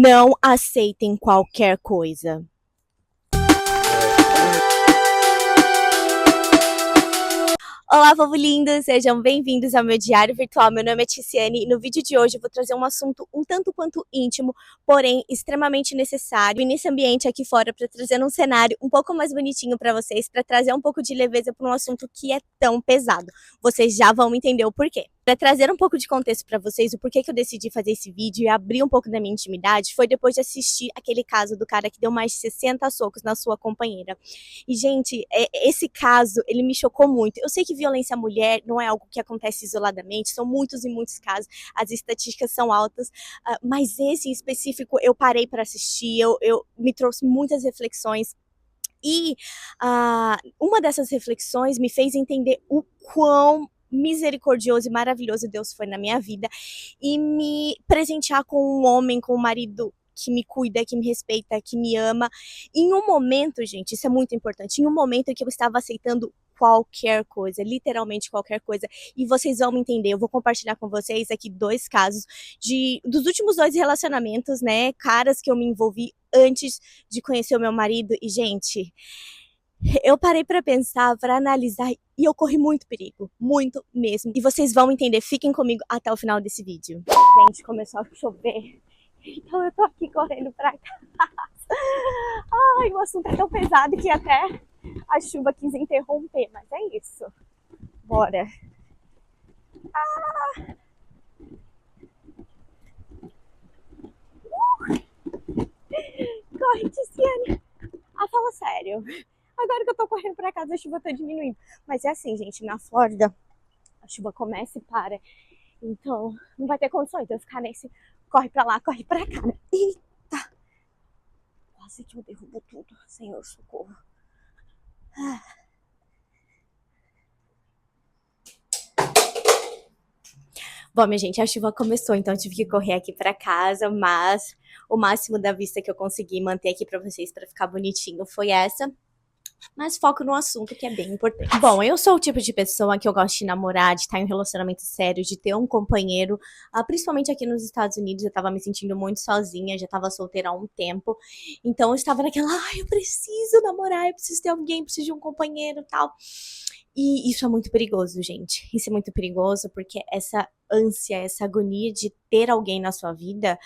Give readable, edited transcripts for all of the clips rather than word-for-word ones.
Não aceitem qualquer coisa. Olá, povo lindo! Sejam bem-vindos ao meu diário virtual. Meu nome é Ticiane e no vídeo de hoje eu vou trazer um assunto um tanto quanto íntimo, porém extremamente necessário. E nesse ambiente aqui fora para trazer um cenário um pouco mais bonitinho para vocês, para trazer um pouco de leveza para um assunto que é tão pesado. Vocês já vão entender o porquê. Para trazer um pouco de contexto para vocês, o porquê que eu decidi fazer esse vídeo e abrir um pouco da minha intimidade, foi depois de assistir aquele caso do cara que deu mais de 60 socos na sua companheira. E, gente, esse caso, ele me chocou muito. Eu sei que violência à mulher não é algo que acontece isoladamente, são muitos e muitos casos, as estatísticas são altas, mas esse em específico eu parei para assistir, eu me trouxe muitas reflexões. E uma dessas reflexões me fez entender o quão misericordioso e maravilhoso Deus foi na minha vida e me presentear com um homem, com um marido que me cuida, que me respeita, que me ama. Em um momento, gente, isso é muito importante, em um momento em que eu estava aceitando qualquer coisa, literalmente qualquer coisa, e vocês vão me entender. Eu vou compartilhar com vocês aqui 2 casos dos últimos 2 relacionamentos, né, caras que eu me envolvi antes de conhecer o meu marido. E, gente, eu parei pra pensar, pra analisar, e eu corri muito perigo, muito mesmo. E vocês vão entender, fiquem comigo até o final desse vídeo. Gente, começou a chover, então eu tô aqui correndo pra casa. Ai, o assunto é tão pesado que até a chuva quis interromper, mas é isso. Bora. Corre, Tiziane. Fala sério. Agora que eu tô correndo pra casa, a chuva tá diminuindo. Mas é assim, gente, na Flórida, a chuva começa e para. Então, não vai ter condições de eu ficar nesse corre pra lá, corre pra cá. Eita! Quase que eu derrubo tudo. Senhor, socorro. Bom, minha gente, a chuva começou, então eu tive que correr aqui pra casa, mas o máximo da vista que eu consegui manter aqui pra vocês, pra ficar bonitinho, foi essa. Mas foco no assunto, que é bem importante. Bom, eu sou o tipo de pessoa que eu gosto de namorar, de estar em um relacionamento sério, de ter um companheiro. Principalmente aqui nos Estados Unidos, eu tava me sentindo muito sozinha, já tava solteira há um tempo. Então eu estava naquela, eu preciso namorar, eu preciso ter alguém, preciso de um companheiro e tal. E isso é muito perigoso, gente. Isso é muito perigoso porque essa ânsia, essa agonia de ter alguém na sua vida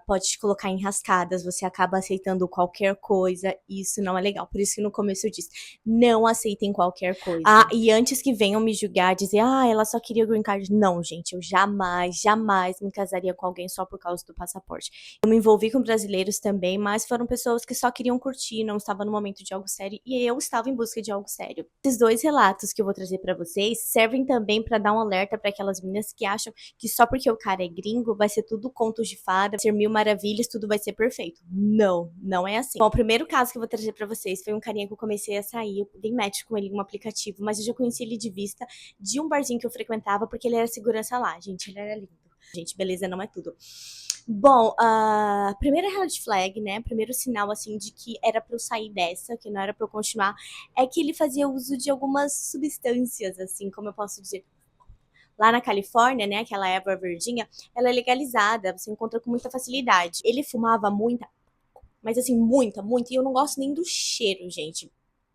pode te colocar em rascadas, você acaba aceitando qualquer coisa, e isso não é legal. Por isso que no começo eu disse, não aceitem qualquer coisa. E antes que venham me julgar, dizer, ela só queria green card. Não, gente, eu jamais, jamais me casaria com alguém só por causa do passaporte. Eu me envolvi com brasileiros também, mas foram pessoas que só queriam curtir, não estavam no momento de algo sério, e eu estava em busca de algo sério. Esses 2 relatos que eu vou trazer pra vocês servem também pra dar um alerta pra aquelas meninas que acham que só porque o cara é gringo vai ser tudo contos de fada, vai ser mil maravilhas, tudo vai ser perfeito. Não, não é assim. Bom, o primeiro caso que eu vou trazer pra vocês foi um carinha que eu comecei a sair, eu dei match com ele em um aplicativo, mas eu já conheci ele de vista de um barzinho que eu frequentava, porque ele era segurança lá. Gente, ele era lindo. Gente, beleza não é tudo. Bom, a primeira red flag, né, primeiro sinal, assim, de que era pra eu sair dessa, que não era pra eu continuar, é que ele fazia uso de algumas substâncias, assim, como eu posso dizer. Lá na Califórnia, né, aquela erva verdinha, ela é legalizada, você encontra com muita facilidade. Ele fumava muita, mas assim, muita, muita, e eu não gosto nem do cheiro, gente.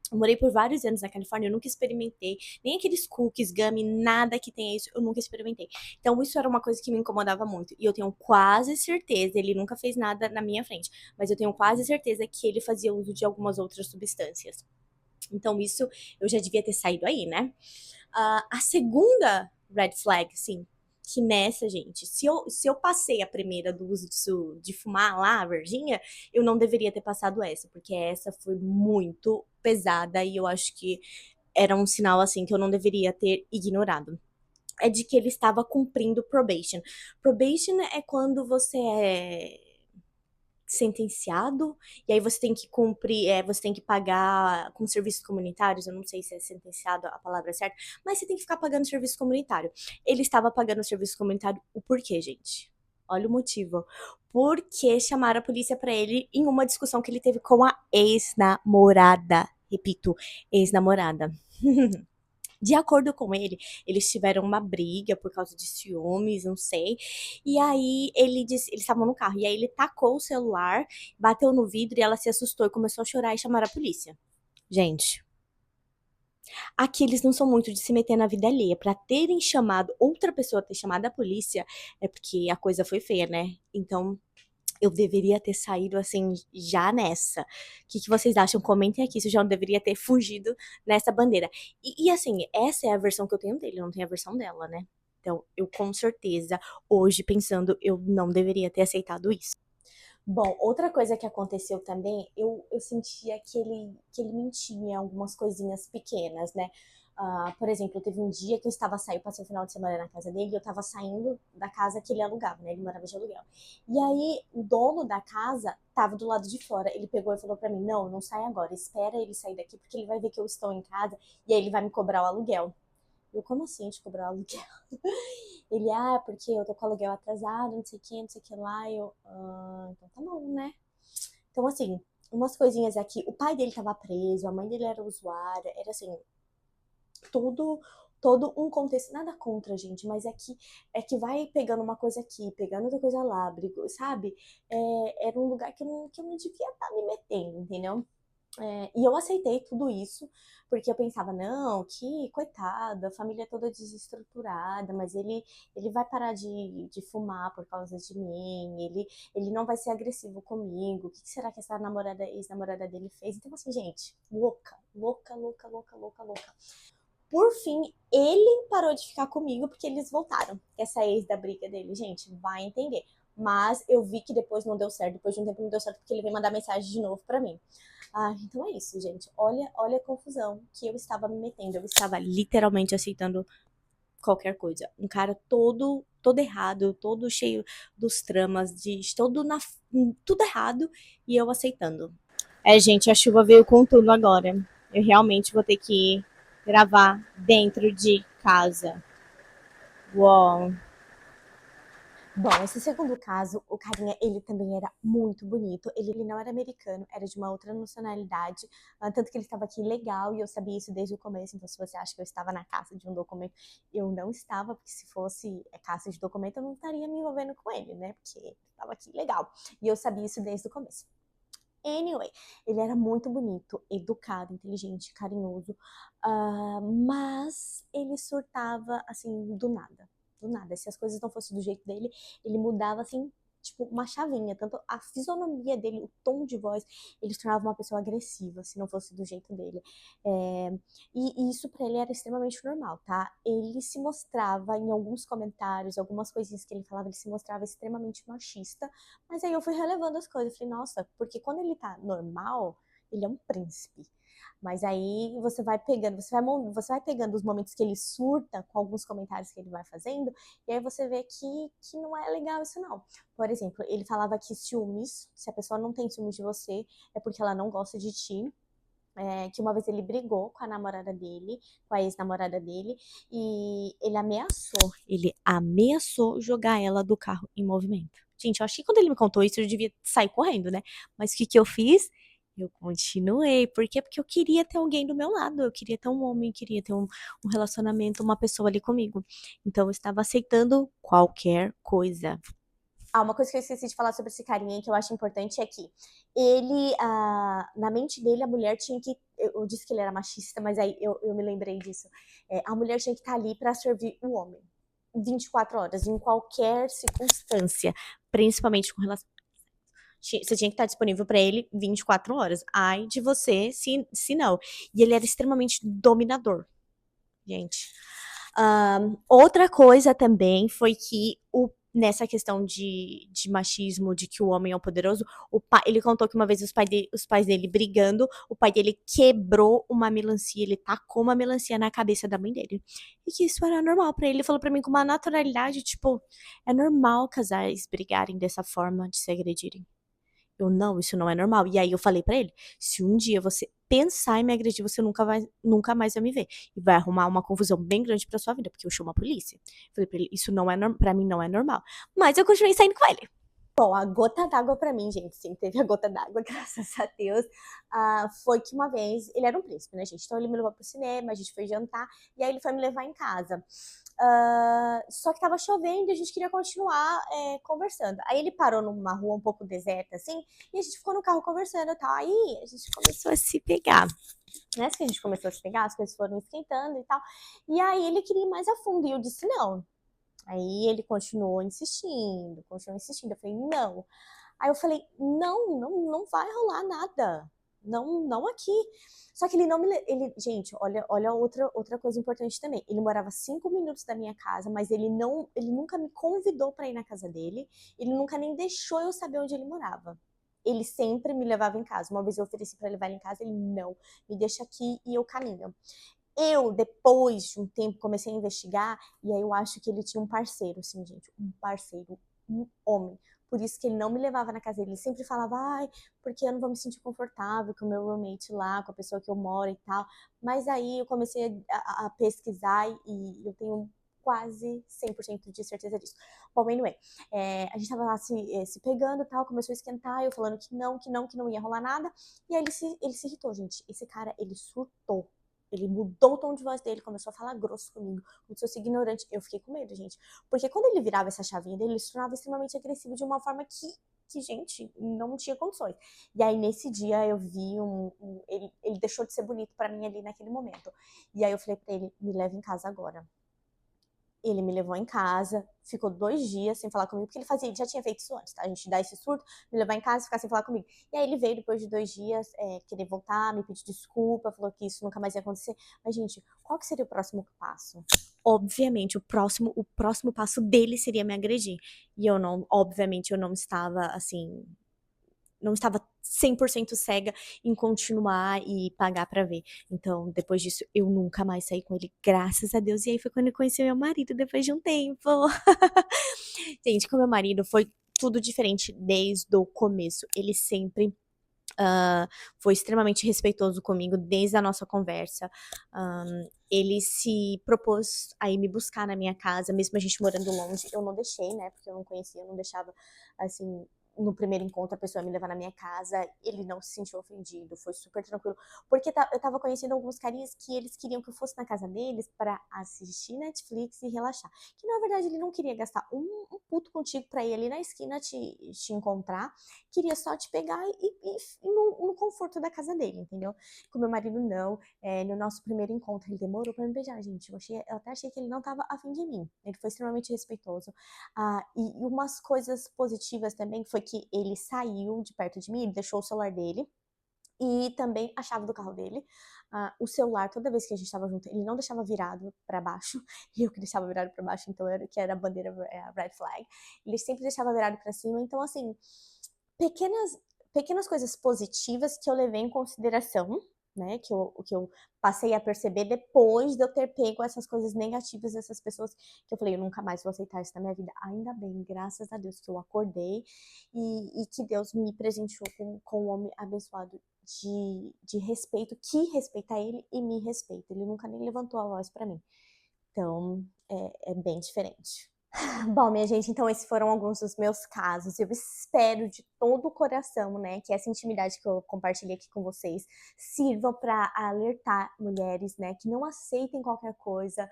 Eu morei por vários anos na Califórnia, eu nunca experimentei, nem aqueles cookies, gummy, nada que tenha isso, eu nunca experimentei. Então isso era uma coisa que me incomodava muito, e eu tenho quase certeza, ele nunca fez nada na minha frente, mas eu tenho quase certeza que ele fazia uso de algumas outras substâncias. Então isso eu já devia ter saído aí, né? A segunda red flag, sim, que nessa, gente, se eu passei a primeira do uso de fumar lá, a verdinha, eu não deveria ter passado essa, porque essa foi muito pesada e eu acho que era um sinal, assim, que eu não deveria ter ignorado. É de que ele estava cumprindo probation. Probation é quando você é sentenciado, e aí você tem que cumprir, você tem que pagar com serviços comunitários, eu não sei se é sentenciado a palavra certa, mas você tem que ficar pagando serviço comunitário. Ele estava pagando serviço comunitário, o porquê, gente? Olha o motivo. Porque chamaram a polícia pra ele em uma discussão que ele teve com a ex-namorada. Repito, ex-namorada. De acordo com ele, eles tiveram uma briga por causa de ciúmes, não sei. E aí ele disse, eles estavam no carro, e aí ele tacou o celular, bateu no vidro e ela se assustou e começou a chorar e chamar a polícia. Gente, aqui eles não são muito de se meter na vida alheia. Pra terem chamado, outra pessoa ter chamado a polícia, é porque a coisa foi feia, né? Então, eu deveria ter saído assim, já nessa. O que vocês acham? Comentem aqui se eu já não deveria ter fugido nessa bandeira. E assim, essa é a versão que eu tenho dele, eu não tenho a versão dela, né? Então, eu com certeza, hoje, pensando, eu não deveria ter aceitado isso. Bom, outra coisa que aconteceu também, eu sentia que ele mentia em algumas coisinhas pequenas, né? Por exemplo, teve um dia que eu estava saindo, passei o final de semana na casa dele, e eu estava saindo da casa que ele alugava, né? Ele morava de aluguel. E aí, o dono da casa estava do lado de fora. Ele pegou e falou pra mim: Não, não sai agora, espera ele sair daqui, porque ele vai ver que eu estou em casa e aí ele vai me cobrar o aluguel. Eu, como assim te cobrar o aluguel? Ele, porque eu tô com o aluguel atrasado, não sei o que, não sei o que lá. Então tá bom, né? Então, assim, umas coisinhas aqui. O pai dele tava preso, a mãe dele era usuária, era assim, todo, todo um contexto. Nada contra, gente, mas é que vai pegando uma coisa aqui, pegando outra coisa lá, sabe? Era um lugar que eu não devia estar me metendo, entendeu? E eu aceitei tudo isso, porque eu pensava, não, que coitado, a família é toda desestruturada, mas ele vai parar de fumar por causa de mim, ele não vai ser agressivo comigo, o que será que essa ex-namorada dele fez? Então, assim, gente, louca, louca, louca, louca, louca, louca. Por fim, ele parou de ficar comigo porque eles voltaram. Essa ex da briga dele, gente, vai entender. Mas eu vi que depois não deu certo, depois de um tempo não deu certo, porque ele veio mandar mensagem de novo pra mim. Então é isso, gente. Olha a confusão que eu estava me metendo. Eu estava literalmente aceitando qualquer coisa. Um cara todo errado, todo cheio dos tramas, tudo errado, e eu aceitando. Gente, a chuva veio com tudo agora. Eu realmente vou ter que gravar dentro de casa. Uau. Bom, esse segundo caso, o carinha, ele também era muito bonito. Ele não era americano, era de uma outra nacionalidade. Tanto que ele estava aqui legal e eu sabia isso desde o começo. Então, se você acha que eu estava na caça de um documento, eu não estava, porque se fosse caça de documento, eu não estaria me envolvendo com ele, né? Porque ele estava aqui legal. E eu sabia isso desde o começo. Anyway, ele era muito bonito, educado, inteligente, carinhoso, mas ele surtava assim do nada, do nada. Se as coisas não fossem do jeito dele, ele mudava assim, tipo uma chavinha. Tanto a fisionomia dele, o tom de voz, ele se tornava uma pessoa agressiva, se não fosse do jeito dele. E isso pra ele era extremamente normal, tá? Ele se mostrava em alguns comentários, algumas coisinhas que ele falava, ele se mostrava extremamente machista. Mas aí eu fui relevando as coisas. Eu falei, nossa, porque quando ele tá normal, ele é um príncipe. Mas aí você vai pegando os momentos que ele surta com alguns comentários que ele vai fazendo, e aí você vê que não é legal isso não. Por exemplo, ele falava que ciúmes, se a pessoa não tem ciúmes de você, é porque ela não gosta de ti. Que uma vez ele brigou com a namorada dele, com a ex-namorada dele, e ele ameaçou jogar ela do carro em movimento. Gente, eu acho que quando ele me contou isso, eu devia sair correndo, né? Mas o que eu fiz? Eu continuei. Por quê? Porque eu queria ter alguém do meu lado, eu queria ter um homem, queria ter um relacionamento, uma pessoa ali comigo. Então eu estava aceitando qualquer coisa. Uma coisa que eu esqueci de falar sobre esse carinha que eu acho importante é que na mente dele, a mulher tinha que. Eu disse que ele era machista, mas aí eu me lembrei disso. A mulher tinha que estar ali para servir o homem 24 horas, em qualquer circunstância, principalmente com relação. Você tinha que estar disponível para ele 24 horas. Ai de você, se não. E ele era extremamente dominador, gente. Outra coisa também foi que nessa questão de machismo, de que o homem é o poderoso, ele contou que uma vez os pais dele brigando, o pai dele quebrou uma melancia, ele tacou uma melancia na cabeça da mãe dele. E que isso era normal pra ele. Ele falou pra mim com uma naturalidade, tipo, é normal casais brigarem dessa forma, de se agredirem. Não, isso não é normal. E aí eu falei pra ele, se um dia você pensar em me agredir, você nunca mais vai me ver. E vai arrumar uma confusão bem grande pra sua vida, porque eu chamo a polícia. Falei pra ele, isso não é pra mim não é normal. Mas eu continuei saindo com ele. Bom, a gota d'água pra mim, gente, sim, teve a gota d'água, graças a Deus, foi que uma vez ele era um príncipe, né, gente, então ele me levou pro cinema, a gente foi jantar, e aí ele foi me levar em casa. Só que tava chovendo e a gente queria continuar conversando. Aí ele parou numa rua um pouco deserta, assim, e a gente ficou no carro conversando e tal. Aí a gente começou a se pegar. Nessa que a gente começou a se pegar, as coisas foram esquentando e tal. E aí ele queria ir mais a fundo e eu disse não. Aí ele continuou insistindo, continuou insistindo. Eu falei, não. Aí eu falei, não, não, não vai rolar nada. Não, não aqui. Só que ele não me. Ele, gente, olha outra coisa importante também. Ele morava 5 minutos da minha casa, mas ele nunca me convidou para ir na casa dele. Ele nunca nem deixou eu saber onde ele morava. Ele sempre me levava em casa. Uma vez eu ofereci para levar ele em casa, ele não, me deixa aqui e eu caminho. Eu, depois de um tempo, comecei a investigar, e aí eu acho que ele tinha um parceiro, assim, gente, um parceiro, um homem. Por isso que ele não me levava na casa dele. Ele sempre falava, ai, porque eu não vou me sentir confortável com o meu roommate lá, com a pessoa que eu moro e tal. Mas aí eu comecei a pesquisar e eu tenho quase 100% de certeza disso. Bom, anyway, a gente tava lá se pegando e tal, começou a esquentar, eu falando que não ia rolar nada. E aí ele se irritou, gente. Esse cara, ele surtou. Ele mudou o tom de voz dele, começou a falar grosso comigo, começou a ser ignorante. Eu fiquei com medo, gente. Porque quando ele virava essa chavinha dele, ele se tornava extremamente agressivo de uma forma gente, não tinha condições. E aí, nesse dia, eu vi ele deixou de ser bonito pra mim ali naquele momento. E aí eu falei pra ele, me leva em casa agora. Ele me levou em casa, ficou 2 dias sem falar comigo, porque ele já tinha feito isso antes, tá? A gente dá esse surto, me levar em casa e ficar sem falar comigo. E aí ele veio depois de 2 dias, querer voltar, me pedir desculpa, falou que isso nunca mais ia acontecer. Mas, gente, qual que seria o próximo passo? Obviamente, o próximo passo dele seria me agredir. E eu não, obviamente, eu não estava, assim, não estava 100% cega em continuar e pagar pra ver. Então, depois disso, eu nunca mais saí com ele, graças a Deus. E aí foi quando eu conheci meu marido, depois de um tempo. Gente, com meu marido foi tudo diferente desde o começo. Ele sempre foi extremamente respeitoso comigo desde a nossa conversa. Ele se propôs a ir me buscar na minha casa, mesmo a gente morando longe. Eu não deixei, né? Porque eu não conhecia, eu não deixava, assim, no primeiro encontro a pessoa me levar na minha casa. Ele não se sentiu ofendido, foi super tranquilo. Porque eu tava conhecendo alguns carinhas que eles queriam que eu fosse na casa deles pra assistir Netflix e relaxar. Que na verdade ele não queria gastar um puto contigo pra ir ali na esquina te encontrar. Queria só te pegar e no conforto da casa dele, entendeu? Com meu marido, não. No nosso primeiro encontro, ele demorou pra me beijar, gente. Eu até achei que ele não tava afim de mim. Ele foi extremamente respeitoso. E umas coisas positivas também foi que ele saiu de perto de mim, ele deixou o celular dele e também a chave do carro dele. O celular, toda vez que a gente tava junto, ele não deixava virado pra baixo, e eu que deixava virado pra baixo, então que era a bandeira red flag. Ele sempre deixava virado pra cima, então assim, pequenas coisas positivas que eu levei em consideração, né, que eu passei a perceber depois de eu ter pego essas coisas negativas dessas pessoas, que eu falei, eu nunca mais vou aceitar isso na minha vida. Ainda bem, graças a Deus, que eu acordei e que Deus me presenteou com um homem abençoado de respeito, que respeita ele e me respeita. Ele nunca nem levantou a voz pra mim. Então, é bem diferente. Bom, minha gente, então esses foram alguns dos meus casos. Eu espero de todo o coração, né, que essa intimidade que eu compartilhei aqui com vocês sirva para alertar mulheres, né, que não aceitem qualquer coisa,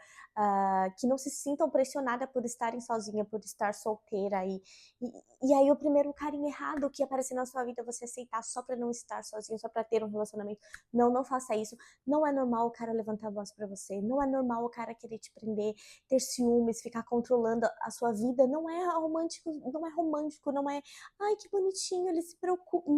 que não se sintam pressionadas por estarem sozinhas, por estar solteira e aí o primeiro carinho errado que aparecer na sua vida você aceitar só para não estar sozinho, só para ter um relacionamento. Não, não faça isso. Não é normal o cara levantar a voz para você. Não é normal o cara querer te prender, ter ciúmes, ficar controlando a sua vida. Não é romântico, não é, ai, que bonitinho, ele se preocupa.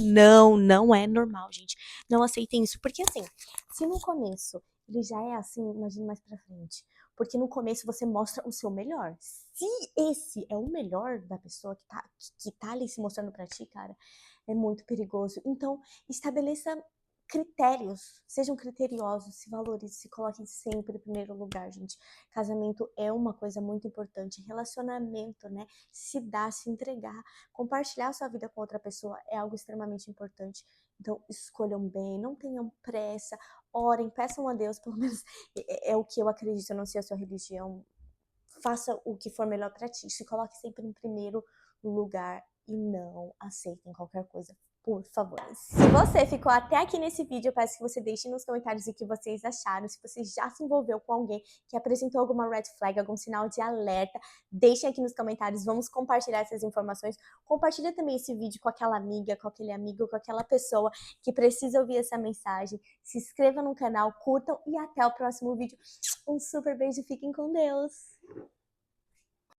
Não, não é normal, gente. Não aceitem isso, porque assim, se no começo ele já é assim, imagine mais pra frente. Porque no começo você mostra o seu melhor. Se esse é o melhor da pessoa que tá ali se mostrando pra ti, cara, é muito perigoso. Então, estabeleça critérios, sejam criteriosos, se valorizem, se coloquem sempre em primeiro lugar, gente. Casamento é uma coisa muito importante, relacionamento, né? Se dar, se entregar, compartilhar sua vida com outra pessoa é algo extremamente importante. Então, escolham bem, não tenham pressa, orem, peçam a Deus, pelo menos é o que eu acredito, eu não sei a sua religião. Faça o que for melhor para ti, se coloque sempre em primeiro lugar e não aceitem qualquer coisa, por favor. Se você ficou até aqui nesse vídeo, eu peço que você deixe nos comentários o que vocês acharam, se você já se envolveu com alguém que apresentou alguma red flag, algum sinal de alerta, deixem aqui nos comentários, vamos compartilhar essas informações. Compartilha também esse vídeo com aquela amiga, com aquele amigo, com aquela pessoa que precisa ouvir essa mensagem. Se inscrevam no canal, curtam e até o próximo vídeo. Um super beijo, fiquem com Deus!